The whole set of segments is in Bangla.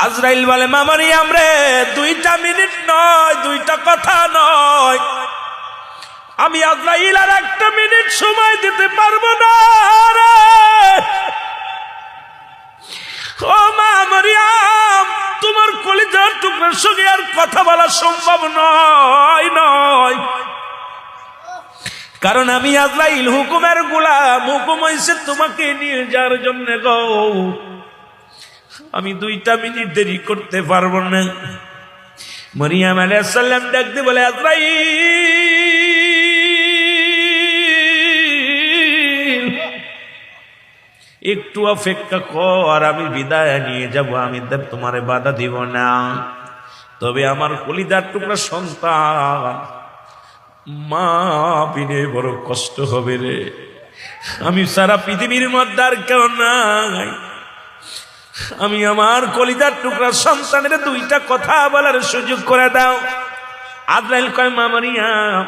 আজরাইল বলে মা মারিয়াম রে, 2টা মিনিট নয়, 2টা কথা নয়, আমি আজরাইল আর 1টা মিনিট সময় দিতে পারবো না রে। ও মা মারিয়াম, তোমার কলিজার টুকরার সঙ্গে আর কথা বলা সম্ভব নয়, কারণ আমি আজরাইল হুকুমের গোলাম, হুকুম হইছে তোমাকে নিয়ে যাওয়ার জন্য গো। আমি 2টা মিনিট দেরি করতে পারবো না। মারিয়াম আলাইহিস সালাম ডাক দিয়ে বলে আজরাইল, একটু অপেক্ষা কর, আমি বিদায় নিয়ে যাব, আমি তোমারে বাধা দিব না। তবে আমার কলিজার টুকরা সন্তান, মা বিনে বড় কষ্ট হবে রে। আমি সারা পৃথিবীর মধ্যে আর কেউ নাই, আমি আমার কলিজার টুকরা সন্তানের 2টা কথা বলার সুযোগ করে দাও। আজরাইল কয় মা মারিয়াম,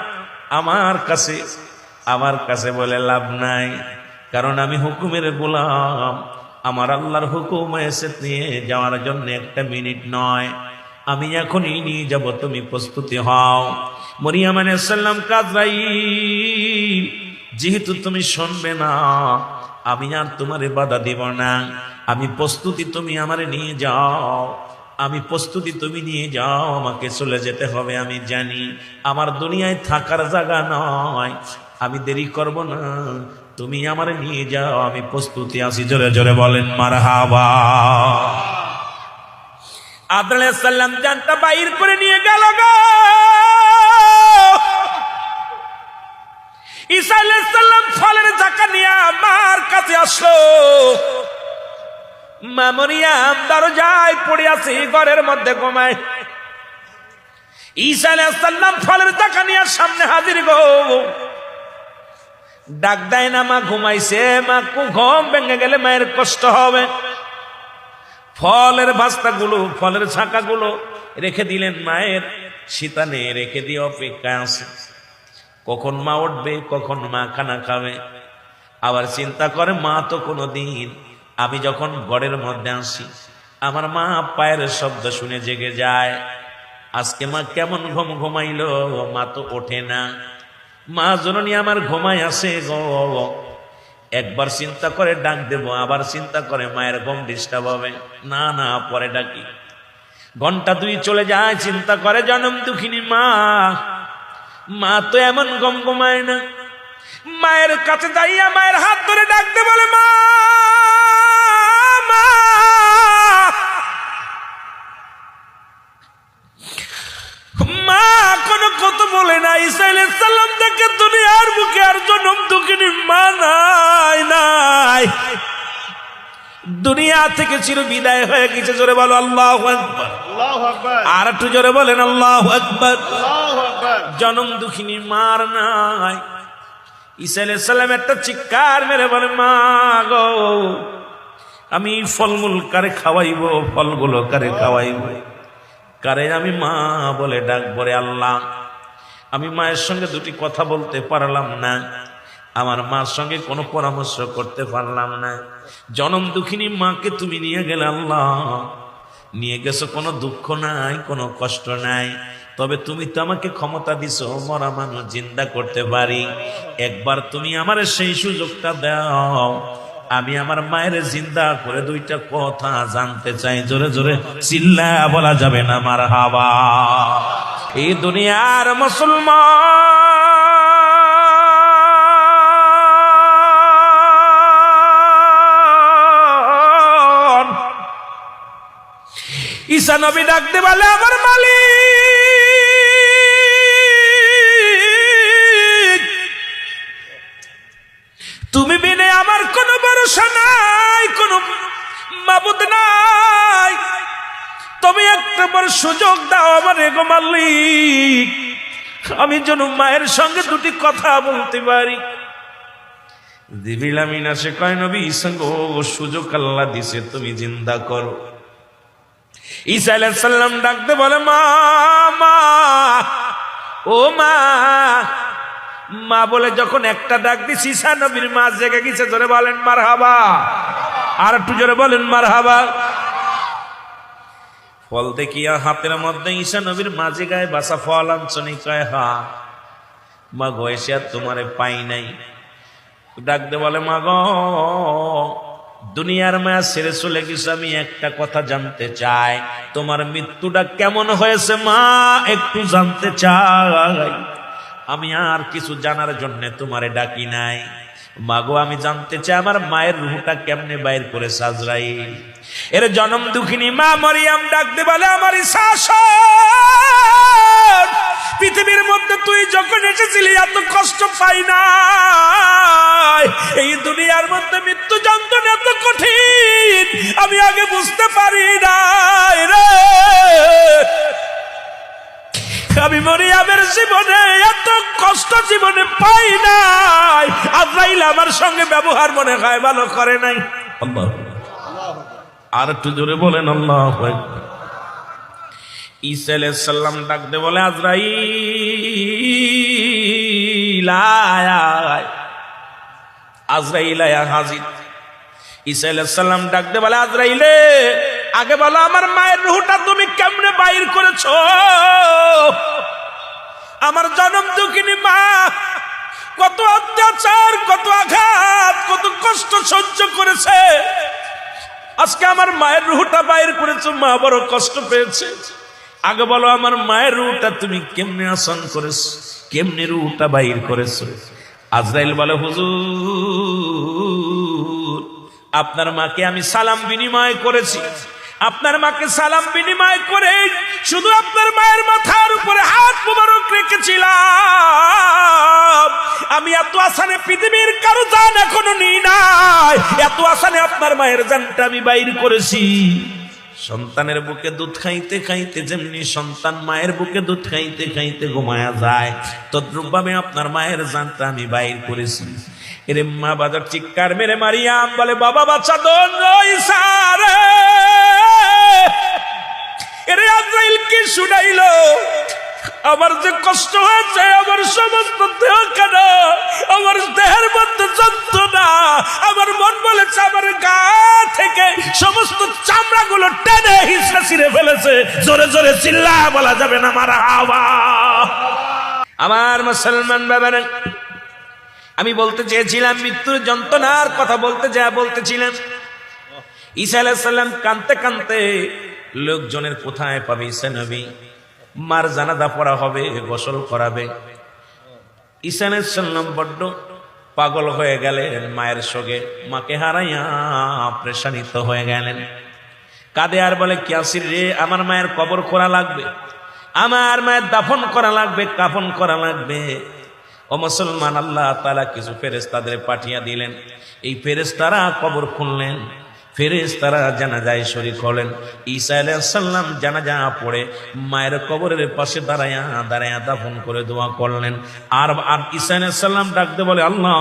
আমার কাছে বলে লাভ নাই, কারণ আমি হুকুমের গোলাম, আমার আল্লাহর হুকুম এসে নিয়ে যাওয়ার জন্য 1টা মিনিট নয়, আমি এখনই নিয়ে যাব, তুমি প্রস্তুতি হও। মারিয়াম আলাইহিস সালাম আজরাইল, যেহেতু তুমি শুনবে না, আমি আর তোমারে বাধা দিব না, আমি প্রস্তুতি, তুমি আমারে নিয়ে যাও, আমি প্রস্তুতি, তুমি নিয়ে যাও, আমাকে চলে যেতে হবে, আমি জানি আমার দুনিয়ায় থাকার জায়গা নয়, আমি দেরি করব না, তুমি আমারে নিয়ে যাও, আমি প্রস্তুতি আছি। জোরে জোরে বলেন মারহাবা। আদম আলাইহিস সালাম জানটা বাইর করে নিয়ে গেল গো। ঈসা আলাইহিস সালাম ফলের ঝাঁকা নিয়ে মার কাছে আসলো। মা মারিয়াম দরজায় পড়ে আছে, ঘরের মধ্যে ঘুমায়। ঈসা আলাইহিস সালাম ফলের ঝাঁকা নিয়ে সামনে হাজির গো। ডাক দেয় না, মা ঘুমাইছে, মা ঘুম ভেঙে গেলে মায়ের কষ্ট হবে। ফলের বাস্তাগুলো, ফলের ছাঁকাগুলো রেখে দিলেন মায়ের শীতানে, রেখে দিয়ে অপেক্ষায় আছে কখন মা উঠবে, কখন মা খানা খাবে। আবার চিন্তা করে মা তো কোনোদিন, আমি যখন ঘরের মধ্যে আসি আমার মা পায়ের শব্দ শুনে জেগে যায়, আজকে মা কেমন ঘুম ঘুমাইলো, মা তো ওঠে না, মা জননী আমার ঘুমায় আসে গো। একবার চিন্তা করে ডাক দেব, আবার চিন্তা করে মায়ের ঘুম ডিস্টার্ব হবে, না পরে ডাকি। ঘন্টা 2 চলে যায়, চিন্তা করে জনম দুঃখিনী মা তো এমন ঘুম ঘুমায় না। মায়ের কাছে যাইয়া মায়ের হাত ধরে ডাকতে বলে মা, মা কোনো কথা বলে না। ঈসা আলাইহিস সালাম থেকে দুনিয়ার বুকে আর জনম দুঃখিনী মা নাই, দুনিয়া থেকে চির বিদায় হয়ে গেছে। জোরে বলো আল্লাহু আকবার। আর একটু জোরে বলেন আল্লাহু আকবার। জনম দুঃখিনী মার নাই। ঈসা আলাইহিস সালাম একটা চিৎকার মেরে বলে মা গো, আমি ফলমূল কারে খাওয়াইব, ফলগুলো কারে খাওয়াইব, কারে আমি মা বলে ডাকবো রে আল্লাহ। আমি মায়ের সঙ্গে 2টি কথা বলতে পারলাম না, আমার মার সঙ্গে কোনো পরামর্শ করতে পারলাম না। জনম দুঃখিনী মাকে তুমি নিয়ে গেলে আল্লাহ, নিয়ে গেছো, কোনো দুঃখ নাই, কোনো কষ্ট নাই, তবে তুমি তো আমাকে ক্ষমতা দিছো মরা মানুষ জিন্দা করতে পারি। একবার তুমি আমার সেই সুযোগটা দাও, আমি আমার মায়ের জিন্দা করে 2টা কথা জানতে চাই। জোরে জোরে চিল্লা বলা যাবে না মারহাবা। এই দুনিয়ার মুসলমান, ঈসা নবী ডাকতে বলে আমার মালিক, তুমি বিনে আমার কোনো ভরসা নাই, কোনো মাবুদ নাই, তবে একটা বড় সুযোগ দাও আমার গো মালিক, আমি যেন মায়ের সঙ্গে 2টি কথা বলতে পারি। জিবরিল আমিন আসে কয় নবী ঈসা গো, সুযোগ আল্লাহ দিছে, তুমি জিন্দা করো। ঈসা আলাইহিস সালাম ডাকতে বলে মা, ও মা বলে যখন একটা ডাক দিছি, ঈসা নবীর মা জেগে গেছে। জোরে বলেন মারহাবা। আর একটু জোরে বলেন মারহাবা। ফল দেখিয়া হাতের মধ্যে ঈসা নবীর মাঝে গায়ে বাসা ফল আনছনি, কয় হা। মা গো এসে আর তোমারে পাই নাই। ডাক দে বলে, মা গো দুনিয়ার মায়া ছেড়ে চলে গেছে, আমি একটা কথা জানতে চাই, তোমার মৃত্যুটা কেমন হয়েছে মা, একটু জানতে চাই। আমি আর কিছু জানার জন্য তোমারে ডাকি নাই। মাগো আমি জানতে চাই আমার মায়ের রূহটা কেমনে বাইর করেছে আজরাইল। এর জনম দুঃখিনী মা মরিয়ম ডাক দে বলে, আমারই শাসন, পৃথিবীর মধ্যে তুই যখন এসেছিলি এত কষ্ট পাই নাই। এই দুনিয়ার মধ্যে মৃত্যু যন্ত্রণা এত কঠিন আমি আগে বুঝতে পারি নাই রে। আমি মরিয়মের জীবনে এত কষ্ট জীবনে পাই নাই। আজরাইল আমার সঙ্গে ব্যবহার মনে হয় ভালো করে নাই। আল্লাহ, আর একটু জোরে বলেন আল্লাহু আকবার। ঈসা আলাইহিস সালাম ডাক দে বলে, আজরাইল আয়, আজরাইল আয় হাজির। ঈসা আলাইহিস সালাম ডাক দে বলে, আজরাইলে আগে বলো আমার মায়ের রূহটা তুমি কেমনে বাইর করেছো? আমার জনম দুঃখিনী মা কত অত্যাচার, কত আঘাত, কত কষ্ট সহ্য করেছে, আজকে আমার মায়ের রূহটা বাইর করেছো, মা বড় কষ্ট পেয়েছে। আগে বলো আমার মায়ের রূহটা তুমি কেমনে আসান করেছো, কেমনে রূহটা বাইর করেছো? আজরাইল বলে, হুজুর আপনার মাকে আমি সালাম বিনিময় করেছি, আপনার মাকে সালাম বিনিময় করে শুধু আপনার মায়ের মাথার উপরে হাত মুবারক রেখেছিলাম। আমি এত আসানে পৃথিবীর কারো জান এখনো নিই নাই, এত আসানে আপনার মায়ের জানটা আমি বাইর করেছি। সন্তানের বুকে দুধ খাইতে খাইতে যেমনি সন্তান মায়ের বুকে দুধ খাইতে খাইতে ঘুমায়া যায়, তদ্রূপ ভাবে আপনার মায়ের জানটা আমি বাইর করেছি। এরে মা বাজার চিৎকার মেরে মারিয়াম বলে, বাবা বাচ্চা দোন ঈসা রে। এরে আজরাইল কি শুনাইলো, আমার যে কষ্ট হয়েছে, আমার সমস্ত দেহ কেন, আমার দেহের মধ্যে যন্ত্রণা, আমার মন বলেছে আমার গা থেকে সমস্ত চামড়াগুলো টেনে হিসড়ে ছিঁড়ে ফেলেছে। জোরে জোরে চিল্লা বলা যাবে না মারহাবা। আমার মুসলমান বাবারা, আমি বলতে চেয়েছিলাম মৃত্যুর যন্ত্রণার কথা বলতেছিলাম। ঈসা আলাইহিস সালাম কাঁদতে কাঁদতে লোকজনের কোথায় পাবে ঈসা নবী, মার জানাজা পড়া হবে, গোসল করাবে। ঈসা আলাইহিস সালাম বড্ড পাগল হয়ে গেলেন মায়ের সঙ্গে, মাকে হারাইয়া পেরেশানিত হয়ে গেলেন। কাঁদে আর বলে, কিয়াসির রে, আমার মায়ের কবর খোঁড়া লাগবে, আমার মায়ের দাফন করা লাগবে, কাফন করা লাগবে। ও মুসলমান, আল্লাহ তাআলা কিছু ফেরেশতাদের পাঠিয়ে দিলেন। এই ফেরেশতারা কবর খুললেন, ফেরেশতারা জানাজায় শরীক হলেন। ঈসা আলাইহিস সালাম জানাজা পড়ে মায়ের কবরের পাশে দাঁড়ায়া দাফন করে দোয়া করলেন। আর ঈসা আলাইহিস সালাম ডাকতে বলে, আল্লাহ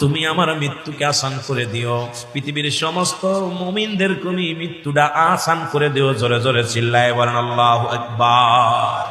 তুমি আমার মৃত্যুকে আসান করে দিও, পৃথিবীর সমস্ত মুমিনদের তুমি মৃত্যুটা আসান করে দিও। জোরে জোরে চিল্লায় বলেন আল্লাহু আকবার।